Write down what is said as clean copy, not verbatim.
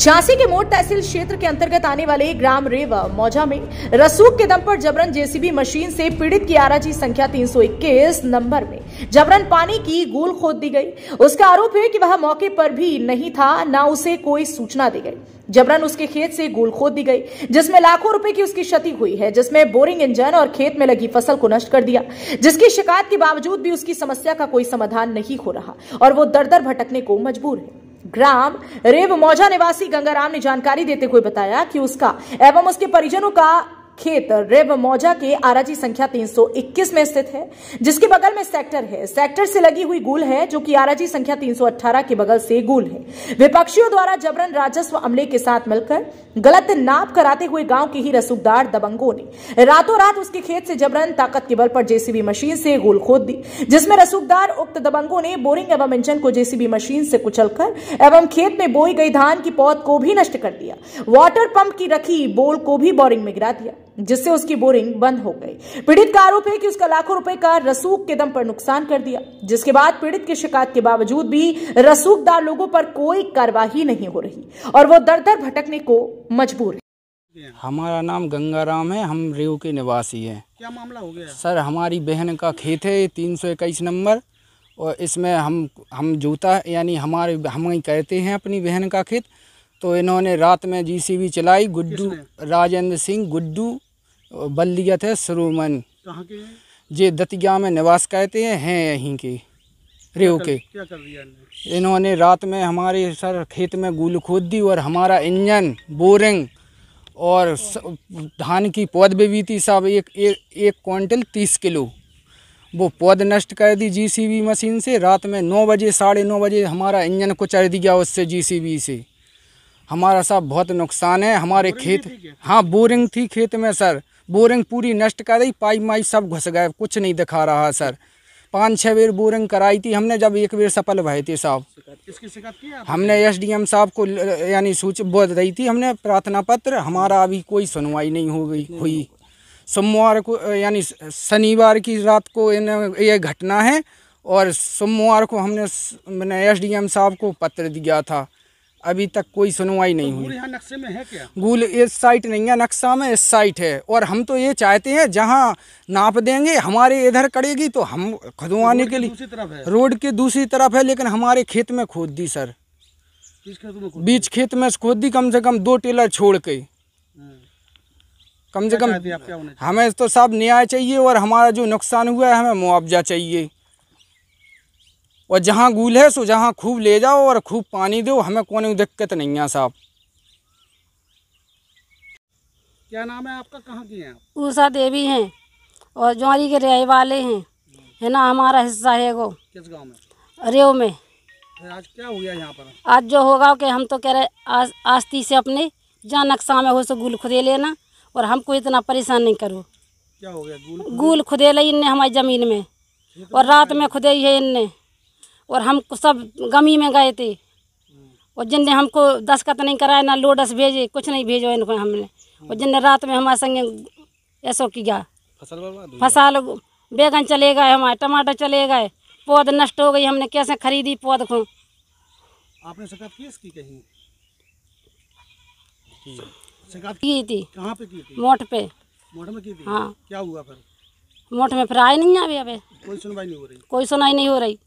झांसी के मोट तहसील क्षेत्र के अंतर्गत आने वाले ग्राम रेवा मौजा में रसूख के दम पर जबरन जेसीबी मशीन से पीड़ित की आराजी संख्या 321 नंबर में जबरन पानी की गूल खोद दी गई। उसका आरोप है कि वह मौके पर भी नहीं था, न उसे कोई सूचना दी गई। जबरन उसके खेत से गूल खोद दी गई, जिसमें लाखों रुपए की उसकी क्षति हुई है, जिसमें बोरिंग इंजन और खेत में लगी फसल को नष्ट कर दिया। जिसकी शिकायत के बावजूद भी उसकी समस्या का कोई समाधान नहीं हो रहा और वो दर दर भटकने को मजबूर है। ग्राम रेव मौजा निवासी गंगाराम ने जानकारी देते हुए बताया कि उसका एवं उसके परिजनों का खेत रेव मौजा के आराजी संख्या 321 में स्थित है, जिसके बगल में सेक्टर है। सेक्टर से लगी हुई गूल है, जो कि आराजी संख्या 318 के बगल से गूल है। विपक्षियों द्वारा जबरन राजस्व अमले के साथ मिलकर गलत नाप कराते हुए गांव के ही रसूखदार दबंगों ने रातों रात उसके खेत से जबरन ताकत के बल पर जेसीबी मशीन से गूल खोद दी, जिसमें रसूखदार उक्त दबंगों ने बोरिंग एवं इंजन को जेसीबी मशीन से कुचलकर एवं खेत में बोई गई धान की पौध को भी नष्ट कर दिया। वाटर पंप की रखी बोल को भी बोरिंग में गिरा दिया, जिससे उसकी बोरिंग बंद हो गई। पीड़ित का आरोप है कि उसका लाखों रुपए का रसूख के दम पर नुकसान कर दिया, जिसके बाद पीड़ित की शिकायत के बावजूद भी रसूखदार लोगों पर कोई कार्रवाई नहीं हो रही और वो दर दर भटकने को मजबूर है। हमारा नाम गंगाराम है, हम रेव के निवासी हैं। क्या मामला हो गया सर? हमारी बहन का खेत है 321 नंबर और इसमें हम जोता यानी हम ही कहते हैं अपनी बहन का खेत। तो इन्होंने रात में जीसीबी चलाई। गुड्डू राजेंद्र सिंह गुड्डू बल्दिया थे सुरुमन। कहाँ के हैं? जे दतिया में निवास कहते हैं यहीं के रेव के। क्या कर दिया इन्होंने रात में हमारे सर खेत में गूल खोद दी और हमारा इंजन बोरिंग और धान की पौध भी थी सब एक क्विंटल 30 किलो वो पौध नष्ट कर दी जीसीबी मशीन से। रात में 9 बजे 9:30 बजे हमारा इंजन कुचल दिया उससे जीसीबी से। हमारा सब बहुत नुकसान है। हमारे खेत, हाँ बोरिंग थी खेत में सर, बोरिंग पूरी नष्ट कर दी। पाइप माइप सब घुस गए, कुछ नहीं दिखा रहा सर। 5-6 बार बोरिंग कराई थी हमने, जब एक बार सफल भए थे साहब। इसकी शिकायत की आपने? हमने एसडीएम साहब को यानी सूचित बोल रही थी हमने प्रार्थना पत्र, हमारा अभी कोई सुनवाई नहीं हुई। सोमवार को यानी शनिवार की रात को ये घटना है और सोमवार को मैंने एसडीएम साहब को पत्र दिया था, अभी तक कोई सुनवाई नहीं हुई। यहाँ नक्शे में है क्या? गूल इस साइट नहीं है नक्शा में, इस साइट है। और हम तो ये चाहते हैं जहाँ नाप देंगे हमारे इधर करेगी तो हम खुदवाने के लिए रोड के दूसरी तरफ है, लेकिन हमारे खेत में खोद दी सर। बीच खेत में खोद दी, कम से कम 2 टेलर छोड़ के। कम से कम हमें तो सब न्याय चाहिए और हमारा जो नुकसान हुआ है हमें मुआवजा चाहिए। और जहाँ गूल है सो जहाँ खूब ले जाओ और खूब पानी दो, हमें कोई दिक्कत नहीं है साहब। क्या नाम है आपका? कहाँ की हैं? उषा देवी हैं और ज्वारी के रहने वाले हैं, है ना। हमारा हिस्सा है वो। किस गांव में? रेव में। आज क्या हो गया यहाँ पर? आज जो होगा कि हम तो कह रहे आस्ती से अपने जहाँ नक्शा में हो सो गूल खुदे लेना और हमको इतना परेशान नहीं करो। क्या हो गया? गूल खुदे ली इनने हमारी ज़मीन में और रात में खुदे ही है इनने, और हम सब गमी में गए थे और जिनने हमको दस्तखत नहीं कराया, ना लोडस भेजे, कुछ नहीं भेजो इनको हमने। और जिनने रात में हमारे संगे ऐसा किया, फसल बैगन चले गए, हमारे टमाटर चले गए, पौध नष्ट हो गई। हमने कैसे खरीदी पौध को? आपने शिकायत की इसकी कहीं? शिकायत की थी। कहाँ पे की थी? मोट पे। मोट में की थी? हाँ। क्या हुआ फिर? मोट में फिर आए नहीं अभी। कोई सुनवाई नहीं हो रही? कोई सुनाई नहीं हो रही।